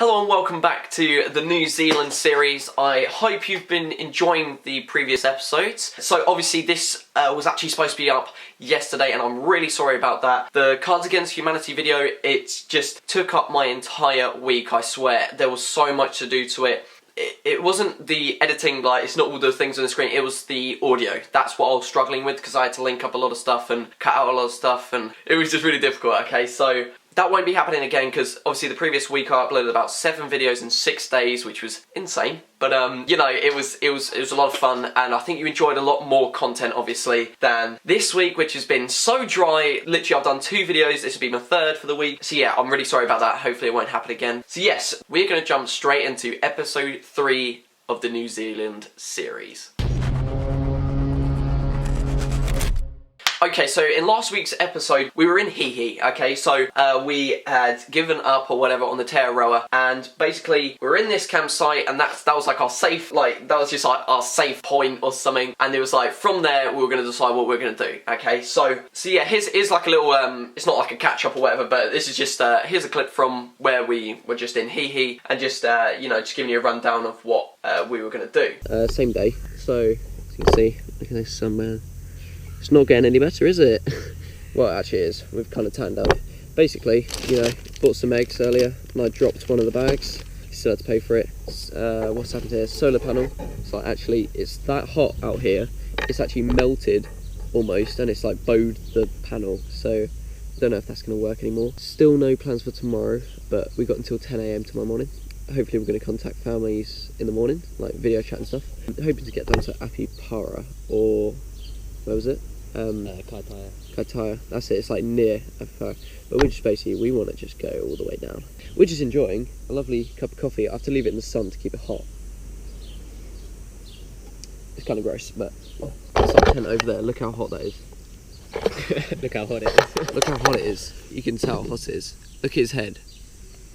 Hello and welcome back to the New Zealand series. I hope you've been enjoying the previous episodes. So obviously this was actually supposed to be up yesterday and I'm really sorry about that. The Cards Against Humanity video, it just took up my entire week, I swear. There was so much to do to it. It wasn't the editing, like, it's not all the things on the screen, it was the audio. That's what I was struggling with because I had to link up a lot of stuff and cut out a lot of stuff and it was just really difficult, okay? So that won't be happening again because obviously the previous week I uploaded about 7 videos in 6 days, which was insane. But you know, it was a lot of fun, and I think you enjoyed a lot more content obviously than this week, which has been so dry. Literally, I've done 2 videos. This will be my 3rd for the week. So yeah, I'm really sorry about that. Hopefully, it won't happen again. So yes, we're going to jump straight into episode 3 of the New Zealand series. Okay, so in last week's episode, we were in Hihi, okay, so we had given up or whatever on the Tearoa, and basically we were in this campsite, and that was like our safe, like, that was just like our safe point or something, and it was like, from there, we were going to decide what we were going to do, okay, so yeah, here's like a little, it's not like a catch-up or whatever, but this is just, here's a clip from where we were just in Hihi, and just, you know, just giving you a rundown of what we were going to do. Same day, so, as you can see, look at this sunman. It's not getting any better, is it? Well, it actually is. We've kind of tanned up. Basically, you know, bought some eggs earlier and I dropped one of the bags. Still had to pay for it. What's happened here? Solar panel. It's like, actually, it's that hot out here. It's actually melted almost, and it's like bowed the panel. So I don't know if that's going to work anymore. Still no plans for tomorrow, but we got until 10 AM tomorrow morning. Hopefully we're going to contact families in the morning, like video chat and stuff. I'm hoping to get down to Apipara, or where was it? Kaitaia. That's it. It's like near Apipara. But we're just basically, we want to just go all the way down. We're just enjoying a lovely cup of coffee. I have to leave it in the sun to keep it hot. It's kind of gross, but it's like tent over there. Look how hot that is. Look how hot it is. Look how hot it is. You can tell how hot it is. Look at his head.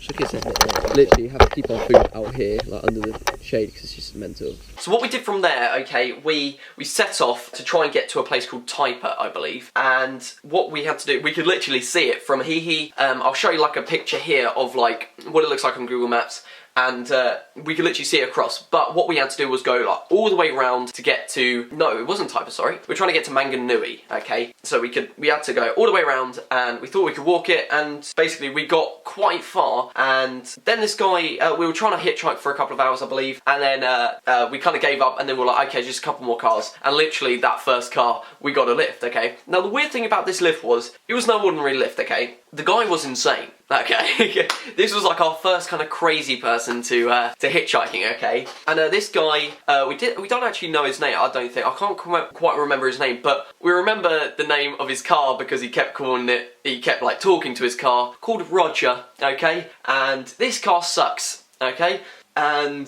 Look at his head. Literally, you have to keep our food out here, like under the shade, because it's just mental. So what we did from there, okay, we set off to try and get to a place called Taipa, I believe. And what we had to do, we could literally see it from Hihi. I'll show you like a picture here of like what it looks like on Google Maps. And we could literally see it across, but what we had to do was go like all the way around to get to, no, it wasn't Taipa, sorry. We're trying to get to Manganui, okay? So we had to go all the way around, and we thought we could walk it, and basically we got quite far, and then this guy, we were trying to hitchhike for a couple of hours, I believe, and then we kind of gave up, and then we were like, okay, just a couple more cars, and literally that first car, we got a lift, okay? Now the weird thing about this lift was, it was no ordinary lift, okay? The guy was insane. Okay, this was like our first kind of crazy person to hitchhiking, okay? And this guy, we don't actually know his name, I don't think. I can't quite remember his name, but we remember the name of his car because he kept calling it, he kept like talking to his car, called Roger, okay? And this car sucks, okay? And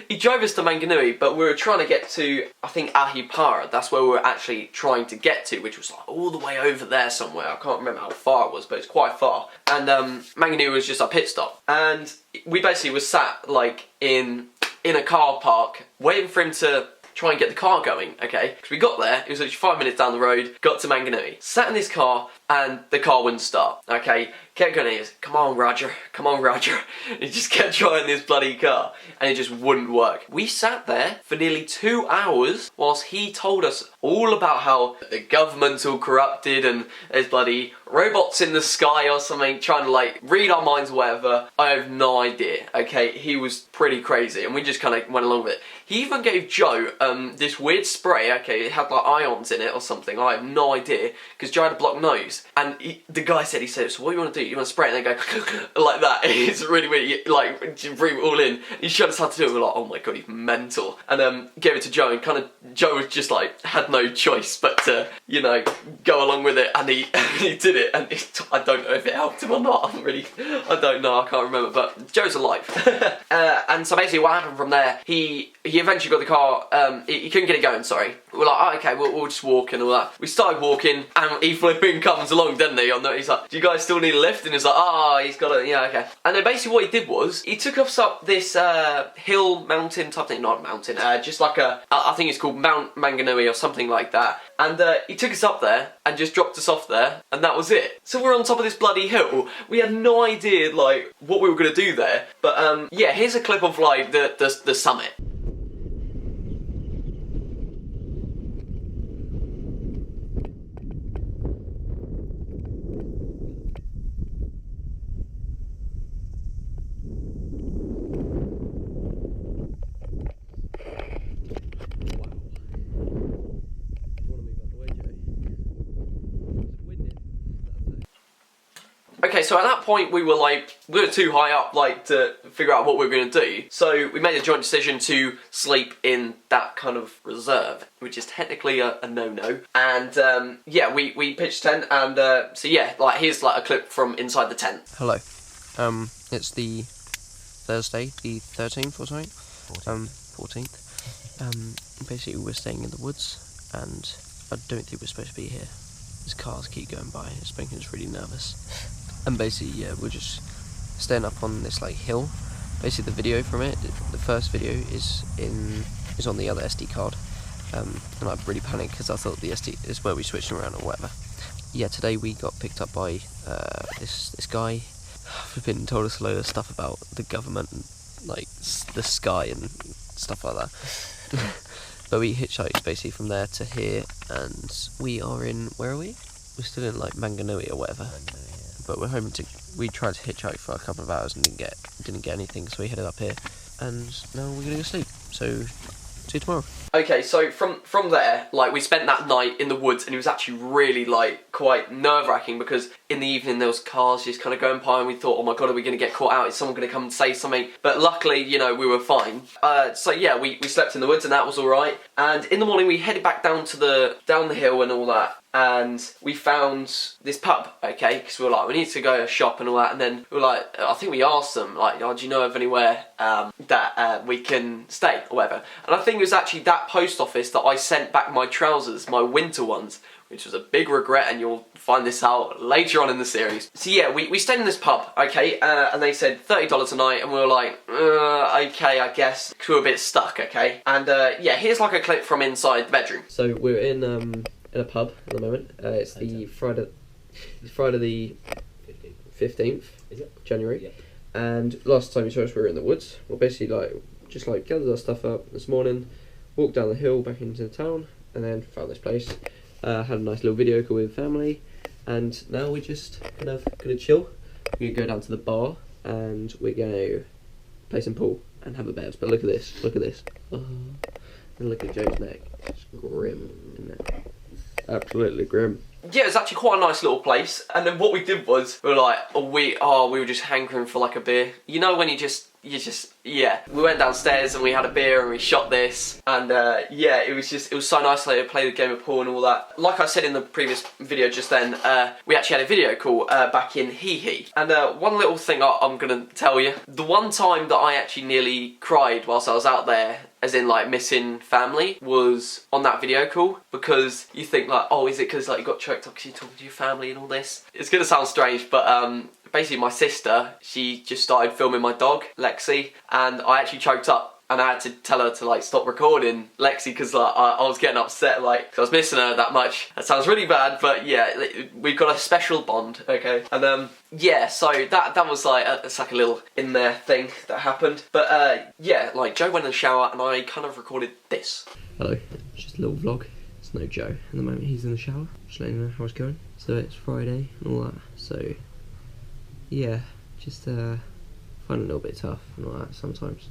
he drove us to Manganui, but we were trying to get to, I think, Ahipara. That's where we were actually trying to get to, which was like all the way over there somewhere. I can't remember how far it was, but it's quite far. And Manganui was just our pit stop. And we basically were sat like in a car park, waiting for him to try and get the car going, okay? Because we got there, it was literally 5 minutes down the road, got to Manganui, sat in this car, and the car wouldn't start, okay? Kept going, he was, come on Roger, come on Roger. And he just kept trying this bloody car, and it just wouldn't work. We sat there for nearly 2 hours whilst he told us all about how the government's all corrupted and there's bloody robots in the sky or something trying to like read our minds or whatever. I have no idea, okay? He was pretty crazy and we just kind of went along with it. He even gave Joe this weird spray, okay, it had like ions in it or something, I have no idea, because Joe had a blocked nose, and the guy said, so what do you want to do? You want to spray it and then go like that? It's really weird, like, you breathe it all in. He showed us how to do it, we're like, oh my god, he's mental. And gave it to Joe, and kind of, Joe was just like, had no choice but to, you know, go along with it, and he did it, and I don't know if it helped him or not, I don't know, I can't remember, but Joe's alive. And so basically what happened from there, he eventually got the car, he couldn't get it going, sorry. We're like, oh, okay, we'll just walk and all that. We started walking, and he flipping comes along, doesn't he? He's like, do you guys still need a lift? lift, and he's like, oh, he's got it, yeah, okay. And then basically what he did was, he took us up this hill, mountain type thing, not mountain, just like I think it's called Mount Manganui or something like that. And he took us up there and just dropped us off there, and that was it. So we're on top of this bloody hill. We had no idea, like, what we were going to do there. But, yeah, here's a clip of, like, the summit. Okay, so at that point we were too high up, like, to figure out what we were going to do. So we made a joint decision to sleep in that kind of reserve, which is technically a no-no. And yeah, we pitched tent, and so yeah, like, here's like a clip from inside the tent. Hello. It's the Thursday, the 13th or something. 14th. Basically we're staying in the woods, and I don't think we're supposed to be here. These cars keep going by. It's making us really nervous. And basically, yeah, we're just staying up on this like hill. Basically, the video from it, the first video is on the other SD card, and I really panicked because I thought the SD is where we switched around or whatever. Yeah, today we got picked up by this guy. I've been told us a load of stuff about the government and like the sky and stuff like that. But we hitchhiked basically from there to here, and we are in, where are we? We're still in like Manganui or whatever. But we're hoping to. We tried to hitchhike for a couple of hours and didn't get anything, so we headed up here, and now we're gonna go sleep. So see you tomorrow. Okay, so from there, like, we spent that night in the woods, and it was actually really, like, quite nerve-wracking, because in the evening there was cars just kind of going by, and we thought, oh my god, are we going to get caught out? Is someone going to come and say something? But luckily, you know, we were fine. So yeah, we slept in the woods, and that was alright. And in the morning we headed back down the hill and all that, and we found this pub, okay, because we were like, we need to go shop and all that, and then we were like, I think we asked them, like, oh, do you know of anywhere that we can stay or whatever? And I think it was actually that post office that I sent back my trousers, my winter ones, which was a big regret, and you'll find this out later on in the series. So yeah, we stayed in this pub, okay, and they said $30 a night, and we were like, okay, I guess, because we were a bit stuck, okay? And yeah, here's like a clip from inside the bedroom. So we're in a pub at the moment. It's the Friday the 15th, is it? January. Yeah. And last time you saw us, we were in the woods. We're basically like gathered our stuff up this morning, walked down the hill back into the town, and then found this place. Had a nice little video call with family, and now we're just gonna chill. We're gonna go down to the bar, and we're gonna play some pool and have a bears. But look at this, oh. And look at Joe's neck, it's grim, isn't it? Absolutely grim. Yeah, it's actually quite a nice little place. And then what we did was, we were like, we were just hankering for like a beer. You know when you just, yeah. We went downstairs and we had a beer and we shot this. And yeah, it was so nice to play the game of pool and all that. Like I said in the previous video just then, we actually had a video call back in Hee Hee. And one little thing I'm gonna tell you. The one time that I actually nearly cried whilst I was out there, as in like missing family, was on that video call, because you think like, oh, is it because like you got choked up because you're talking to your family and all this? It's gonna sound strange, but basically my sister, she just started filming my dog, Lexi, and I actually choked up. And I had to tell her to like stop recording Lexi, because like I was getting upset, like, cause I was missing her that much. That sounds really bad, but yeah, we've got a special bond, okay? And yeah, so that was like it's like a little in there thing that happened. But yeah, like Joe went in the shower and I kind of recorded this. Hello, just a little vlog. It's no Joe at the moment. He's in the shower. Just letting you know how it's going. So it's Friday and all that. So yeah, just find it a little bit tough and all that sometimes.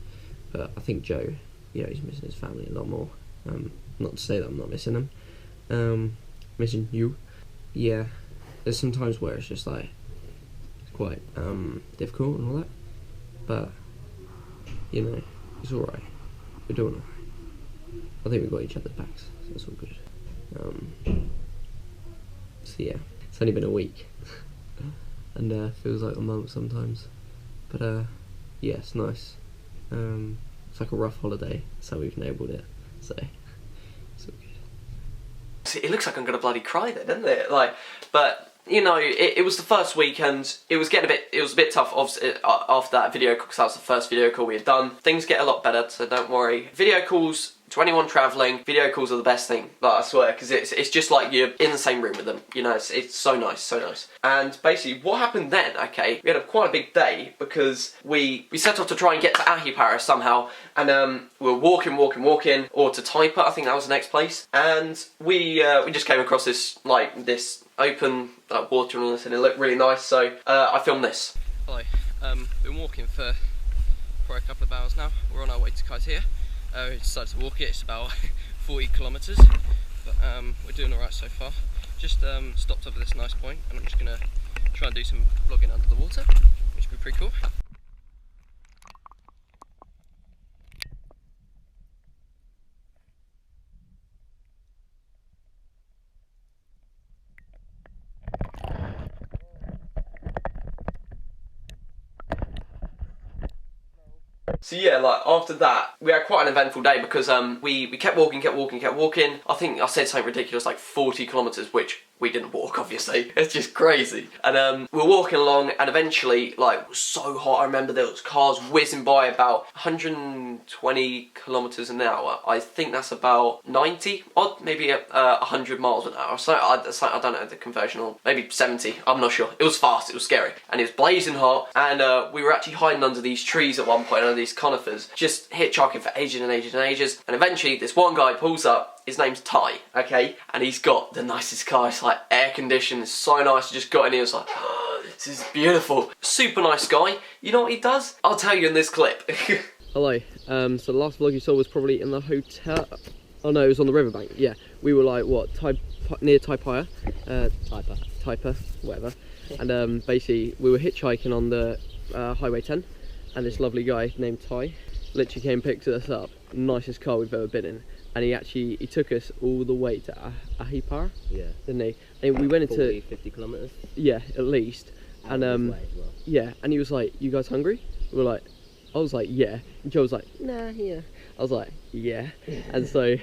But I think Joe, yeah, he's missing his family a lot more. Not to say that I'm not missing them. Missing you. Yeah, there's some times where it's just like, it's quite difficult and all that. But, you know, it's alright. We're doing alright. I think we've got each other's backs, so that's all good. So yeah, it's only been a week. And feels like a month sometimes. But yeah, it's nice. It's like a rough holiday, that's how we've enabled it, so it's all good. See, it looks like I'm gonna bloody cry there, doesn't it? Like, but you know, it was the first week and it was a bit tough obviously, after that video call, because that was the first video call we had done. Things get a lot better, so don't worry. Video calls, to anyone travelling, video calls are the best thing, like, I swear, because it's just like you're in the same room with them, you know, it's so nice, so nice. And basically, what happened then, okay, we had quite a big day, because we set off to try and get to Ahipara somehow, and we were walking, or to Taipa, I think that was the next place, and we just came across this open water and all this, and it looked really nice, so I filmed this. Hello, been walking for a couple of hours now. We're on our way to Kaitaia. We decided to walk it, it's about 40 kilometres, but we're doing alright so far. Just stopped over this nice point, and I'm just going to try and do some vlogging under the water, which would be pretty cool. So yeah, like after that, we had quite an eventful day because we kept walking. I think I said something ridiculous like 40 kilometres, which we didn't walk, obviously. It's just crazy. And we were walking along, and eventually, like, it was so hot. I remember there was cars whizzing by about 120 kilometres an hour. I think that's about 90 odd, maybe 100 miles an hour. So I don't know the conversion, or maybe 70. I'm not sure. It was fast. It was scary, and it was blazing hot. And we were actually hiding under these trees at one point, under these conifers, just hitchhiking for ages and ages and ages. And eventually, this one guy pulls up. His name's Ty, okay? And he's got the nicest car. It's like air conditioned, it's so nice. I just got in here, it's like, oh, this is beautiful. Super nice guy. You know what he does? I'll tell you in this clip. Hello. So the last vlog you saw was probably in the hotel. Oh no, it was on the riverbank. Yeah, we were like what, near Taipa, Taipa, whatever. And basically we were hitchhiking on the Highway 10, and this lovely guy named Ty literally came and picked us up. Nicest car we've ever been in. And he took us all the way to Ahipara, Yeah. didn't he? And we went into 40, 50 kilometres. Yeah, at least. And yeah, and he was like, "You guys hungry?" We were like, I was like, "Yeah." And Joe was like, "Nah, yeah." I was like, "Yeah." And so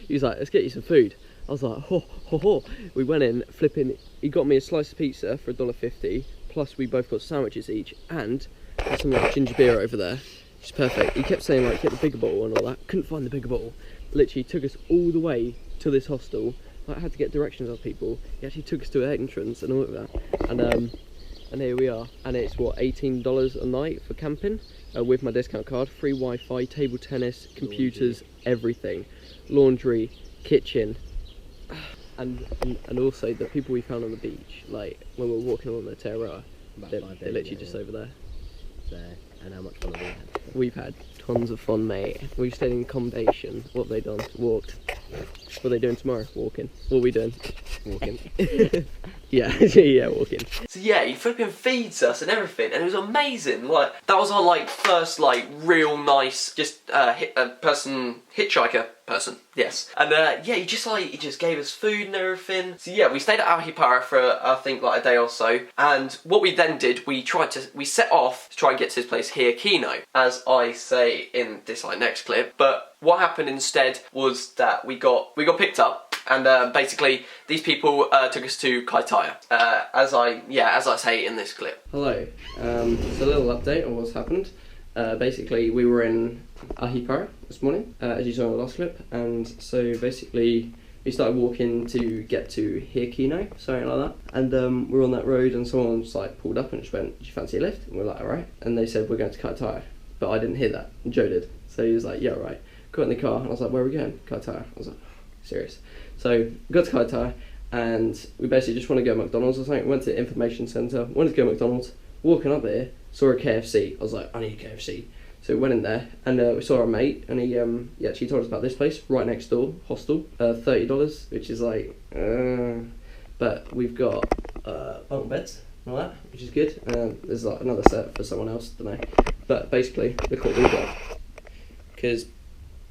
he was like, "Let's get you some food." I was like, "Ho ho ho." We went in, flipping. He got me a slice of pizza for $1.50. Plus, we both got sandwiches each, and there's some like ginger beer over there. It's perfect. He kept saying like, "Get the bigger bottle" and all that. Couldn't find the bigger bottle. Literally took us all the way to this hostel. I had to get directions off people. He actually took us to an entrance and all of that. And here we are. And it's what, $18 a night for camping with my discount card. Free Wi-Fi, table tennis, computers, everything, laundry, kitchen, and also the people we found on the beach. Like when we were walking along the Terra, they're literally just over there. So, and how much fun have we had? We've had tons of fun, mate. We've stayed in accommodation. What have they done? Walked. What are they doing tomorrow? Walking. What are we doing? Walking. Yeah, yeah, walking. So yeah, he flipping feeds us and everything, and it was amazing. Like, that was our like first like real nice just hitchhiker person. Yes. And yeah, he just gave us food and everything. So yeah, we stayed at Ahipara for I think like a day or so, and what we then did, we set off to try and get to his place here, Kino, as I say in this like next clip. But what happened instead was that we got picked up, and basically these people took us to Kaitaia, as I say in this clip. Hello. Just a little update on what's happened. Basically, we were in Ahipara this morning, as you saw in the last clip, and so basically we started walking to get to Hirkino, something like that, and we were on that road, and someone just like pulled up and just went, "Do you fancy a lift?" And we were like, "Alright," and they said, "We're going to Kaitaia," but I didn't hear that, and Joe did, so he was like, "Yeah, alright." Got in the car, and I was like, "Where are we going?" "Kaitaia." I was like, "Serious?" So we got to Kaitaia, and we basically just want to go to McDonald's or something. We went to the information centre, wanted to go to McDonald's, walking up there, saw a KFC. I was like, "I need a KFC." So we went in there, and we saw our mate, and he actually told us about this place right next door, hostel, $30, which is like, but we've got bunk beds and all that, which is good. There's like another set for someone else, don't know. But basically, look what we got, because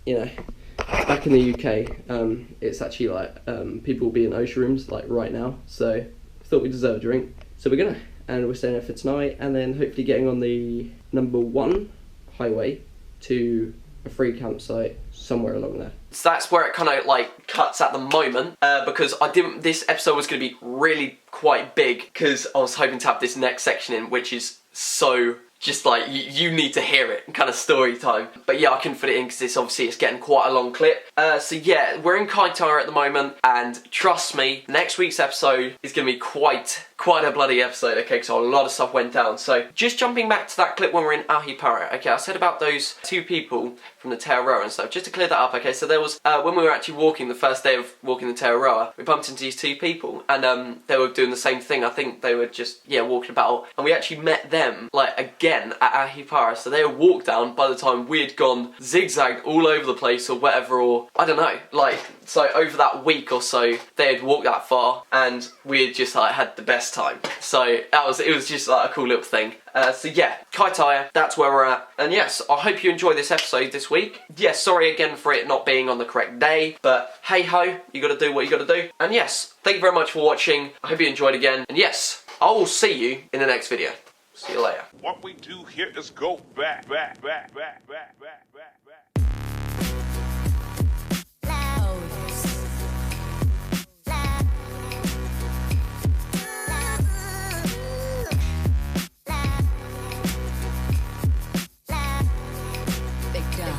you know, back in the UK, it's actually like people will be in ocean rooms like right now. So we thought we deserve a drink, so we're gonna. And we're staying there for tonight, and then hopefully getting on the number 1 highway to a free campsite somewhere along there. So that's where it kind of like cuts at the moment, because this episode was going to be really quite big, because I was hoping to have this next section in, which is so just like you need to hear it, kind of story time. But yeah, I couldn't fit it in because it's getting quite a long clip. So yeah, we're in Kaitaia at the moment, and trust me, next week's episode is going to be quite a bloody episode, okay, because a lot of stuff went down. So just jumping back to that clip when we're in Ahipara, okay, I said about those 2 people from the Te Aroa and stuff, just to clear that up, okay, so there was, when we were actually walking, the first day of walking the Te Aroa, we bumped into these 2 people, and they were doing the same thing. I think they were just, yeah, walking about, and we actually met them, like, again, at Ahipara, so they were walked down by the time we had gone zigzagged all over the place or whatever, or, I don't know, like, so over that week or so, they had walked that far, and we had just, like, had the best time. So it was just like a cool little thing. So yeah, Kaitaia, that's where we're at. And yes, I hope you enjoyed this episode this week. Yes, sorry again for it not being on the correct day, but hey ho, you gotta do what you gotta do. And yes, thank you very much for watching. I hope you enjoyed again. And yes, I will see you in the next video. See you later. What we do here is go back.